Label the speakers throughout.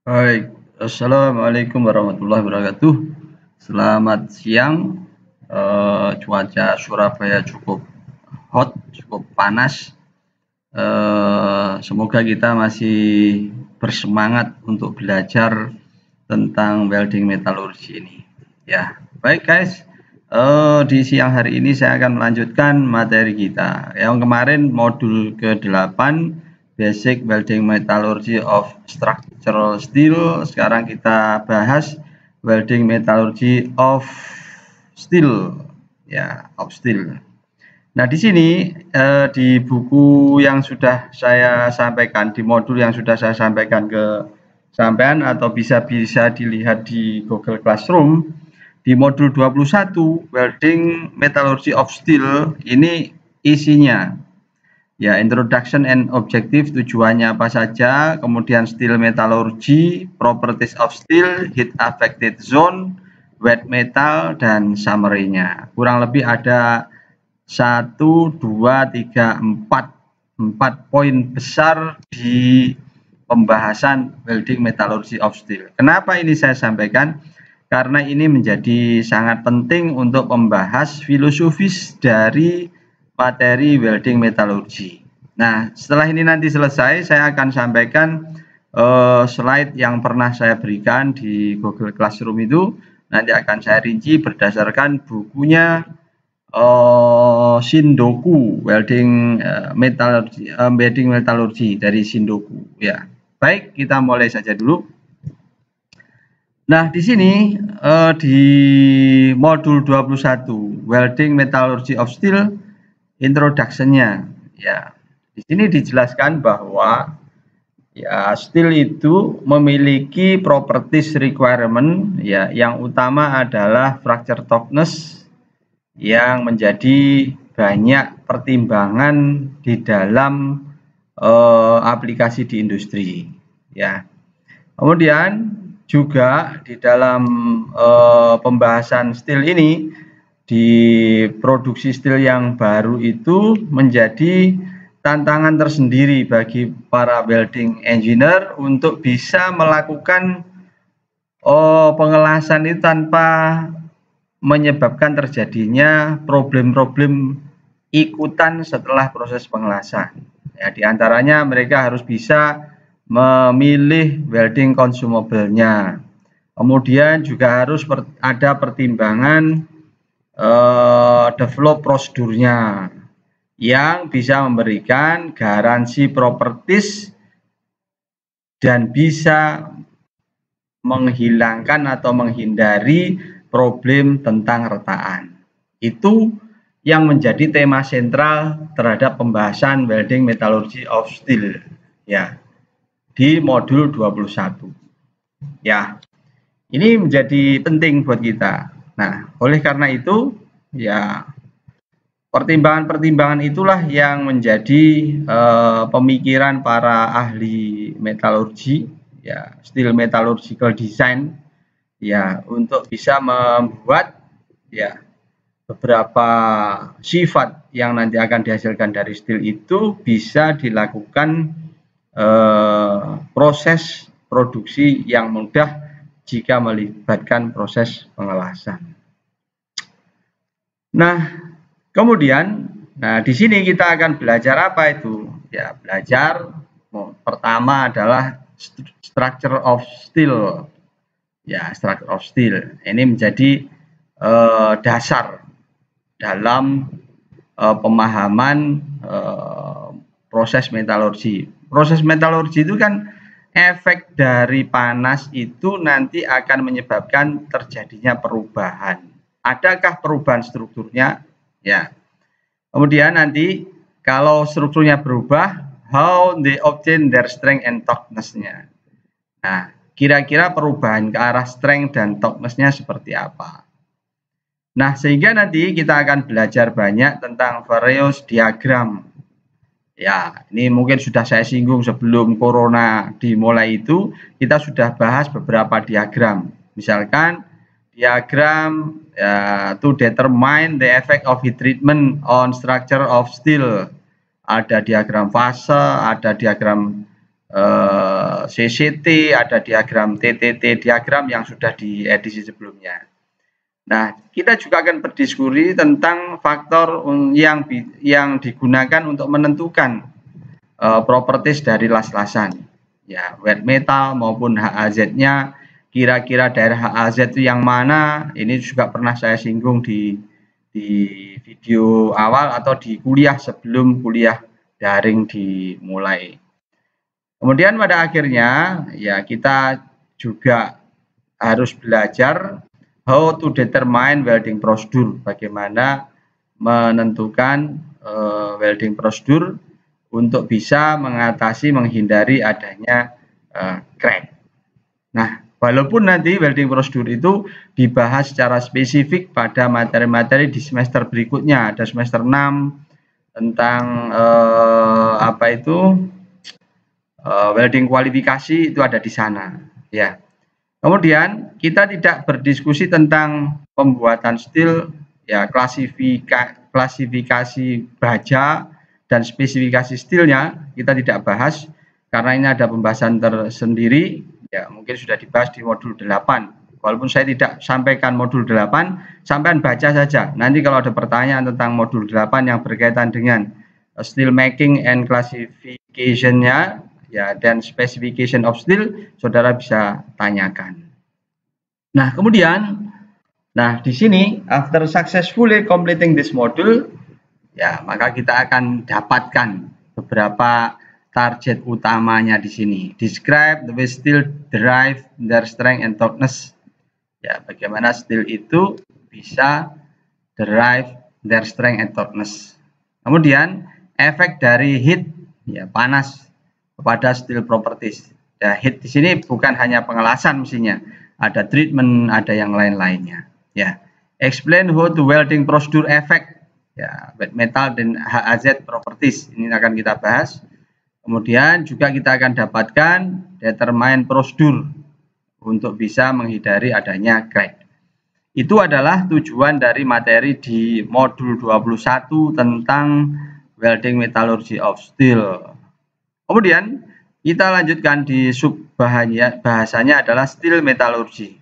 Speaker 1: Baik, assalamualaikum warahmatullahi wabarakatuh. Selamat siang. Cuaca Surabaya cukup hot, cukup panas. Semoga kita masih bersemangat untuk belajar tentang welding metalurgi ini. Ya, baik guys. Di siang hari ini saya akan melanjutkan materi kita. Yang kemarin modul ke-8 Basic Welding Metallurgy of Structural Steel. Sekarang kita bahas Welding Metallurgy of Steel. Ya, of steel. Nah, di sini di buku yang sudah saya sampaikan, di modul yang sudah saya sampaikan ke sampean atau bisa dilihat di Google Classroom, di modul 21 Welding Metallurgy of Steel ini isinya ya introduction and objective, tujuannya apa saja, kemudian steel metallurgy, properties of steel, heat affected zone, wet metal, dan summary-nya. Kurang lebih ada 1, 2, 3, 4 poin besar di pembahasan welding metallurgy of steel. Kenapa ini saya sampaikan? Karena ini menjadi sangat penting untuk membahas filosofis dari materi welding metallurgi. Nah, setelah ini nanti selesai, saya akan sampaikan slide yang pernah saya berikan di Google Classroom itu. Nanti akan saya rinci berdasarkan bukunya Shindoku Welding Metallurgi dari Shindoku. Ya, baik, kita mulai saja dulu. Nah, di sini di modul 21 Welding Metallurgy of Steel introduction-nya ya. Di sini dijelaskan bahwa ya steel itu memiliki properties requirement ya, yang utama adalah fracture toughness yang menjadi banyak pertimbangan di dalam aplikasi di industri ya. Kemudian juga di dalam pembahasan steel ini, di produksi steel yang baru itu menjadi tantangan tersendiri bagi para welding engineer untuk bisa melakukan pengelasan itu tanpa menyebabkan terjadinya problem-problem ikutan setelah proses pengelasan. Ya, diantaranya mereka harus bisa memilih welding consumable-nya. Kemudian juga harus ada pertimbangan develop prosedurnya yang bisa memberikan garansi properties dan bisa menghilangkan atau menghindari problem tentang retaan. Itu yang menjadi tema sentral terhadap pembahasan welding metallurgy of steel ya di modul 21. Ya. Ini menjadi penting buat kita. Nah, oleh karena itu ya pertimbangan-pertimbangan itulah yang menjadi pemikiran para ahli metalurgi ya, steel metallurgical design ya, untuk bisa membuat ya beberapa sifat yang nanti akan dihasilkan dari steel itu bisa dilakukan proses produksi yang mudah jika melibatkan proses pengelasan. Nah, kemudian di sini kita akan belajar apa itu? Ya, belajar pertama adalah structure of steel. Ya, structure of steel. Ini menjadi dasar dalam pemahaman proses metalurgi. Proses metalurgi itu kan efek dari panas itu nanti akan menyebabkan terjadinya perubahan. Adakah perubahan strukturnya? Ya. Kemudian nanti kalau strukturnya berubah, how they obtain their strength and toughness-nya. Nah, kira-kira perubahan ke arah strength dan toughness-nya seperti apa? Nah, sehingga nanti kita akan belajar banyak tentang various diagram. Ya, ini mungkin sudah saya singgung sebelum corona dimulai itu, kita sudah bahas beberapa diagram. Misalkan diagram to determine the effect of heat treatment on structure of steel. Ada diagram fase, ada diagram CCT, ada diagram TTT, diagram yang sudah di edisi sebelumnya. Nah, kita juga akan berdiskusi tentang faktor yang digunakan untuk menentukan properties dari las-lasan, ya, wet metal maupun HAZ-nya. Kira-kira daerah HAZ itu yang mana? Ini juga pernah saya singgung di video awal atau di kuliah sebelum kuliah daring dimulai. Kemudian pada akhirnya ya kita juga harus belajar how to determine welding procedure, bagaimana menentukan welding procedure untuk bisa menghindari adanya crack. Nah, walaupun nanti welding procedure itu dibahas secara spesifik pada materi-materi di semester berikutnya, ada semester 6 tentang welding kualifikasi, itu ada di sana, ya. Kemudian kita tidak berdiskusi tentang pembuatan steel, ya, klasifikasi baja dan spesifikasi steelnya kita tidak bahas karena ini ada pembahasan tersendiri, ya, mungkin sudah dibahas di modul 8. Walaupun saya tidak sampaikan modul 8, sampean baca saja. Nanti kalau ada pertanyaan tentang modul 8 yang berkaitan dengan steel making and classification-nya, ya, dan specification of steel, saudara bisa tanyakan. Nah, kemudian, di sini after successfully completing this module, ya, maka kita akan dapatkan beberapa target utamanya di sini. Describe the way steel derive their strength and toughness. Ya, bagaimana steel itu bisa derive their strength and toughness. Kemudian efek dari heat, ya, panas kepada steel properties. Ya, heat di sini bukan hanya pengelasan mestinya, ada treatment, ada yang lain-lainnya. Ya, explain how to welding procedure effect, ya, wet metal dan HAZ properties, ini akan kita bahas. Kemudian juga kita akan dapatkan determine prosedur untuk bisa menghindari adanya crack. Itu adalah tujuan dari materi di modul 21 tentang welding metallurgy of steel. Kemudian kita lanjutkan di sub bahasanya adalah steel metallurgy.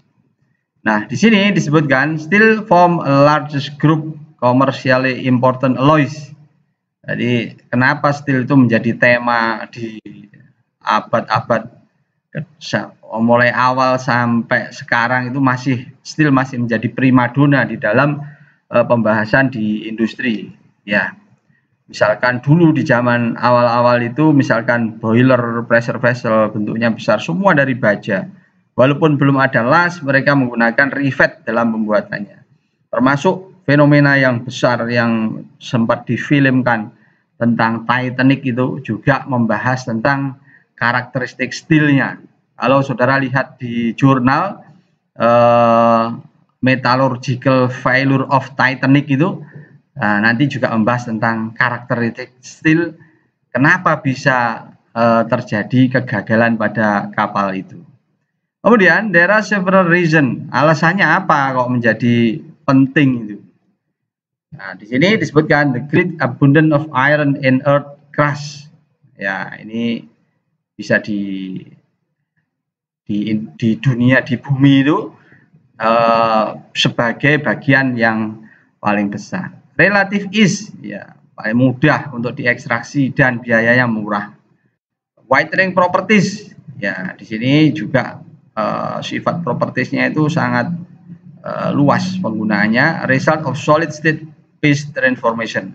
Speaker 1: Nah, di sini disebutkan steel form a largest group commercially important alloys. Jadi kenapa steel itu menjadi tema di abad-abad mulai awal sampai sekarang itu steel masih menjadi primadona di dalam pembahasan di industri, ya. Misalkan dulu di zaman awal-awal itu, misalkan boiler, pressure vessel, bentuknya besar, semua dari baja. Walaupun belum ada las, mereka menggunakan rivet dalam pembuatannya. Termasuk fenomena yang besar yang sempat difilmkan tentang Titanic itu juga membahas tentang karakteristik steelnya. Kalau saudara lihat di jurnal Metallurgical Failure of Titanic itu, nanti juga membahas tentang karakteristik steel, kenapa bisa terjadi kegagalan pada kapal itu. Kemudian there are several reasons, alasannya apa kok menjadi penting itu. Nah, di sini disebutkan the great abundance of iron in earth crust. Ya, ini bisa di dunia, di bumi itu sebagai bagian yang paling besar. Relative ease, ya, paling mudah untuk diekstraksi dan biayanya murah. Whitening properties, ya, di sini juga sifat propertiesnya itu sangat luas penggunaannya. Result of solid state phase transformation.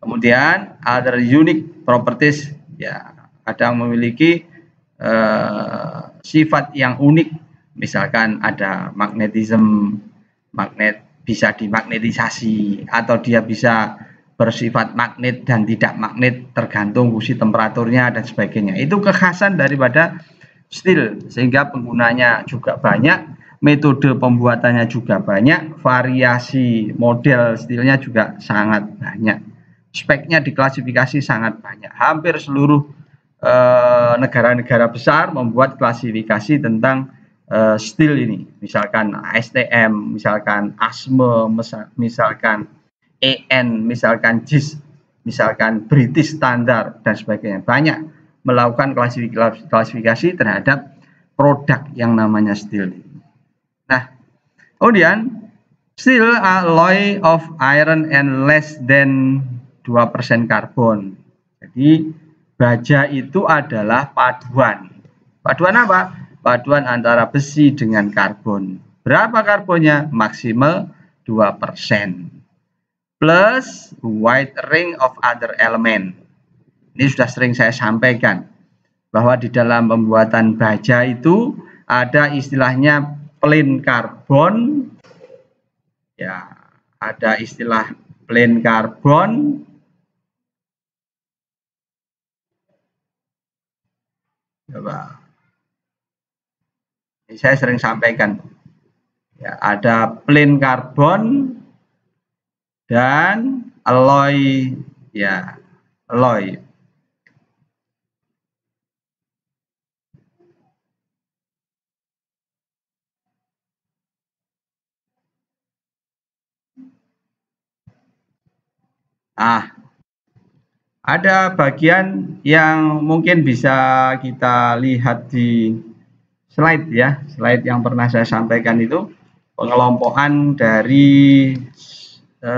Speaker 1: Kemudian other unique properties, ya, kadang memiliki sifat yang unik, misalkan ada magnetism, magnet bisa dimagnetisasi atau dia bisa bersifat magnet dan tidak magnet tergantung fungsi temperaturnya dan sebagainya. Itu kekhasan daripada steel, sehingga penggunanya juga banyak, metode pembuatannya juga banyak, variasi model steelnya juga sangat banyak, speknya diklasifikasi sangat banyak. Hampir seluruh negara-negara besar membuat klasifikasi tentang steel ini, misalkan ASTM, misalkan ASME, misalkan EN, misalkan JIS, misalkan British Standard dan sebagainya. Banyak melakukan klasifikasi terhadap produk yang namanya steel. Nah, kemudian steel alloy of iron and less than 2% karbon. Jadi baja itu adalah paduan. Paduan apa? Paduan antara besi dengan karbon. Berapa karbonnya? Maksimal 2%. Plus wide range of other element. Ini sudah sering saya sampaikan bahwa di dalam pembuatan baja itu ada istilahnya plain karbon, ya, ada istilah plain karbon, coba, ini saya sering sampaikan, ya, ada plain karbon dan alloy, ya, alloy. Ada bagian yang mungkin bisa kita lihat di slide, ya, slide yang pernah saya sampaikan itu pengelompokan dari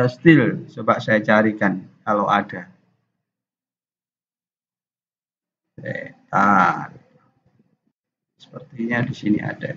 Speaker 1: steel. Coba saya carikan kalau ada. Sepertinya di sini ada.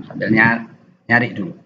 Speaker 1: Sambil nyari dulu.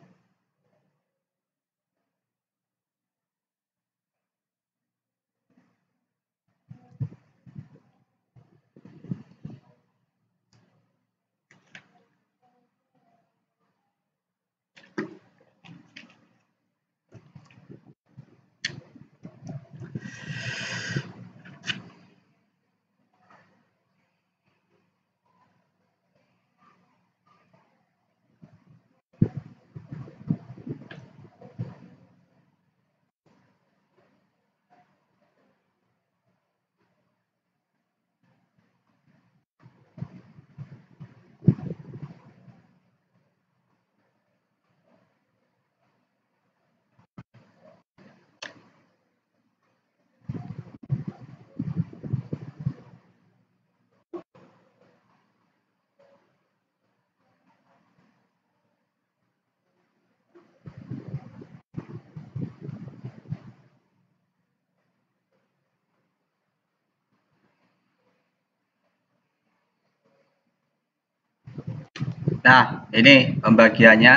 Speaker 1: Nah, ini pembagiannya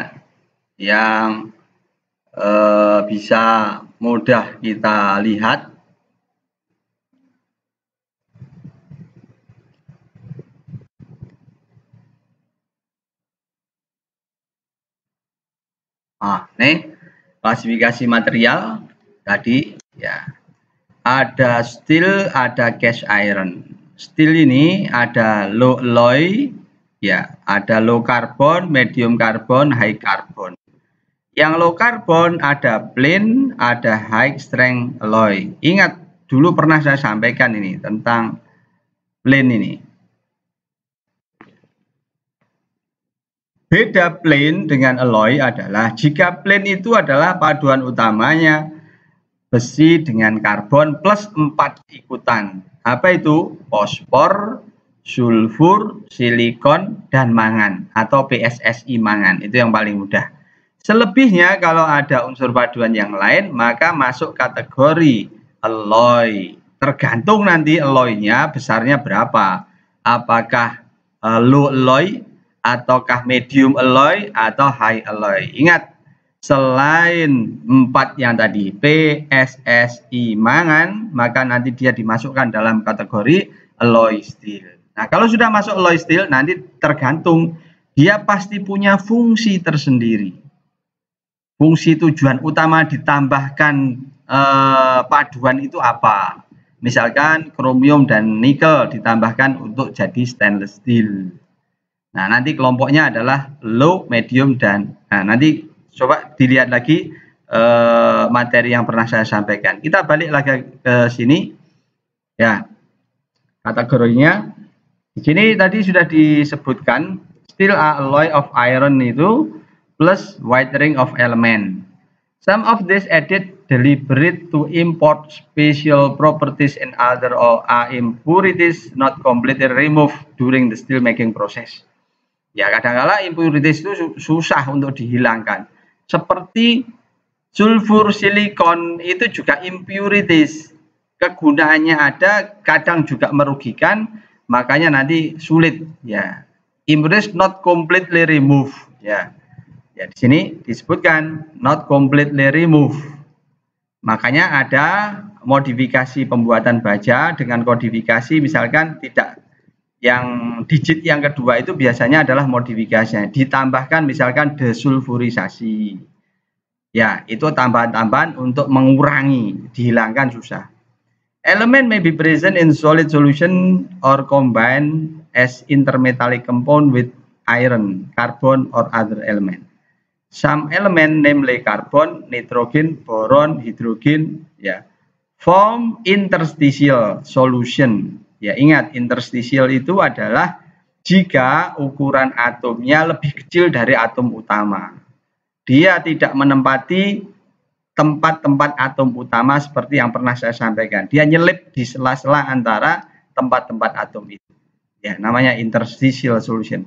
Speaker 1: yang bisa mudah kita lihat. Ini klasifikasi material tadi, ya. Ada steel, ada cast iron. Steel ini ada low alloy, ya, ada low carbon, medium carbon, high carbon. Yang low carbon ada plain, ada high strength alloy. Ingat, dulu pernah saya sampaikan ini tentang plain ini. Beda plain dengan alloy adalah jika plain itu adalah paduan utamanya besi dengan karbon plus 4 ikutan. Apa itu? Fosfor, sulfur, silikon, dan mangan atau PSSI mangan. Itu yang paling mudah. Selebihnya kalau ada unsur paduan yang lain maka masuk kategori alloy. Tergantung nanti alloynya besarnya berapa. Apakah low alloy ataukah medium alloy atau high alloy. Ingat, selain 4 yang tadi PSSI mangan, maka nanti dia dimasukkan dalam kategori alloy steel. Nah, kalau sudah masuk alloy steel nanti tergantung dia pasti punya fungsi tersendiri. Fungsi tujuan utama ditambahkan paduan itu apa? Misalkan kromium dan nikel ditambahkan untuk jadi stainless steel. Nah, nanti kelompoknya adalah low, medium, dan nanti coba dilihat lagi materi yang pernah saya sampaikan. Kita balik lagi ke sini. Ya, kategorinya di sini tadi sudah disebutkan steel alloy of iron itu plus widening of element. Some of this added deliberate to import special properties and other are impurities not completely removed during the steel making process. Ya, kadang-kala impurities itu susah untuk dihilangkan. Seperti sulfur silikon itu juga impurities. Kegunaannya ada, kadang juga merugikan, makanya nanti sulit ya. Impurities not completely removed ya. Ya, di sini disebutkan not completely removed. Makanya ada modifikasi pembuatan baja dengan kodifikasi, misalkan tidak yang digit yang kedua itu biasanya adalah modifikasinya. Ditambahkan misalkan desulfurisasi. Ya, itu tambahan-tambahan untuk mengurangi, dihilangkan susah. Element may be present in solid solution or combined as intermetallic compound with iron, carbon, or other element. Some element, namely carbon, nitrogen, boron, hidrogen, ya, form interstitial solution. Ya, ingat interstitial itu adalah jika ukuran atomnya lebih kecil dari atom utama. Dia tidak menempati tempat-tempat atom utama seperti yang pernah saya sampaikan. Dia nyelip di sela-sela antara tempat-tempat atom itu. Ya, namanya interstitial solution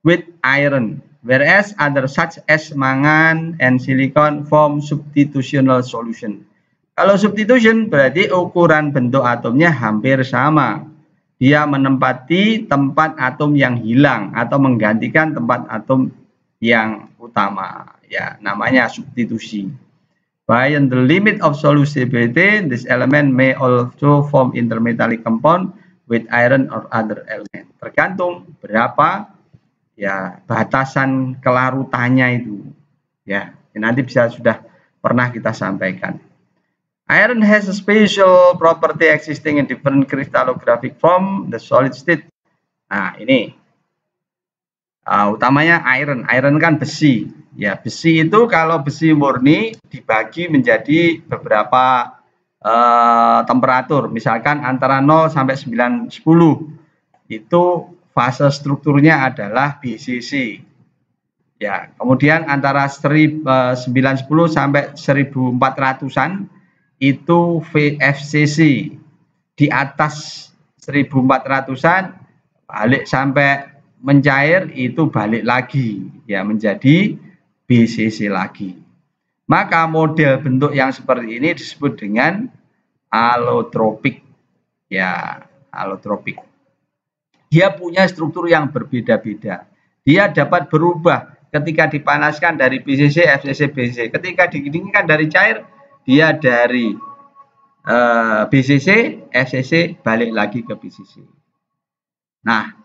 Speaker 1: with iron. Whereas other such as mangan and silicon form substitutional solution. Kalau substitution berarti ukuran bentuk atomnya hampir sama. Dia menempati tempat atom yang hilang atau menggantikan tempat atom yang utama. Ya, namanya substitusi. By the limit of solubility, this element may also form intermetallic compound with iron or other element. Tergantung berapa ya batasan kelarutannya itu. Ya, nanti bisa sudah pernah kita sampaikan. Iron has a special property existing in different crystallographic form the solid state. Nah, ini utamanya iron. Iron kan besi. Ya, besi itu kalau besi murni dibagi menjadi beberapa temperatur. Misalkan antara 0 sampai 910. Itu fase strukturnya adalah BCC. Ya, kemudian antara 910 sampai 1400-an itu VFCC. Di atas 1400-an balik sampai mencair itu balik lagi ya menjadi BCC lagi. Maka model bentuk yang seperti ini disebut dengan alotropik. Ya, alotropik. Dia punya struktur yang berbeda-beda. Dia dapat berubah ketika dipanaskan dari BCC, FCC, BCC. Ketika didinginkan dari cair, dia dari BCC, FCC, balik lagi ke BCC. Nah,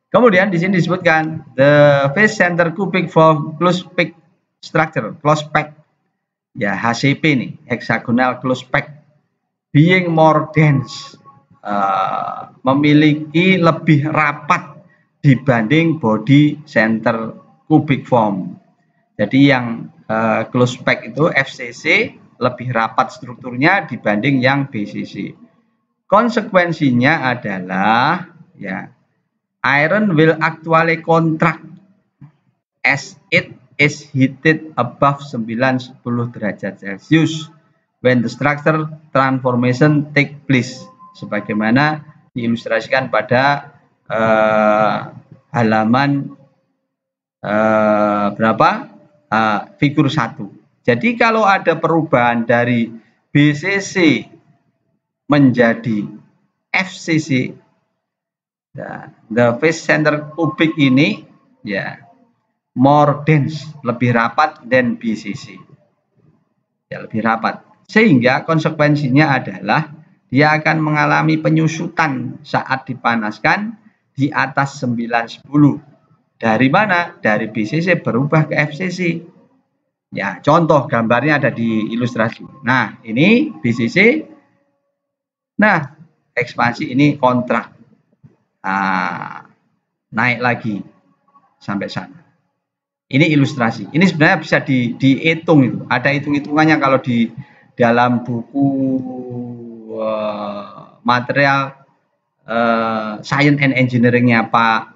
Speaker 1: kemudian di sini disebutkan the phase center cubic form closed pack structure, closed pack. Ya, HCP nih, hexagonal closed pack, being more dense. Memiliki lebih rapat dibanding body center cubic form. Jadi yang close pack itu FCC lebih rapat strukturnya dibanding yang BCC. Konsekuensinya adalah ya iron will actually contract as it is heated above 910 derajat Celcius when the structure transformation take place. Sebagaimana diilustrasikan pada halaman berapa? Figur 1. Jadi kalau ada perubahan dari BCC menjadi FCC, the phase center cubic ini ya more dense, lebih rapat dan BCC. Ya, lebih rapat. Sehingga konsekuensinya adalah dia akan mengalami penyusutan saat dipanaskan di atas 910. Dari mana? Dari BCC berubah ke FCC. Ya, contoh gambarnya ada di ilustrasi. Nah, ini BCC. Nah, ekspansi ini kontrak. Nah, naik lagi sampai sana. Ini ilustrasi. Ini sebenarnya bisa dihitung itu. Ada hitung-hitungannya kalau di dalam buku material Science and Engineering-nya Pak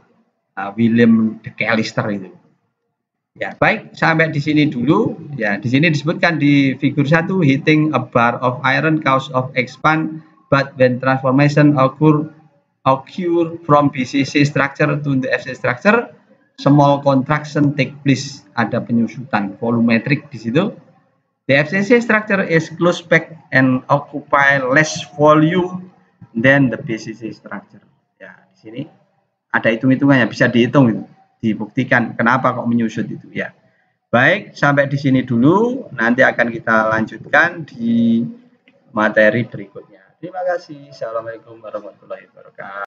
Speaker 1: William de Callister itu. Ya, baik, sampai di sini dulu. Ya, di sini disebutkan di figur 1, hitting a bar of iron cause of expand, but when transformation occur from BCC structure to the FC structure, small contraction take place. Ada penyusutan volumetric di situ. The FCC structure is close packed and occupy less volume than the BCC structure. Ya, di sini ada hitung-hitungannya, bisa dihitung itu. Dibuktikan kenapa kok menyusut itu ya. Baik, sampai di sini dulu. Nanti akan kita lanjutkan di materi berikutnya. Terima kasih. Assalamualaikum warahmatullahi wabarakatuh.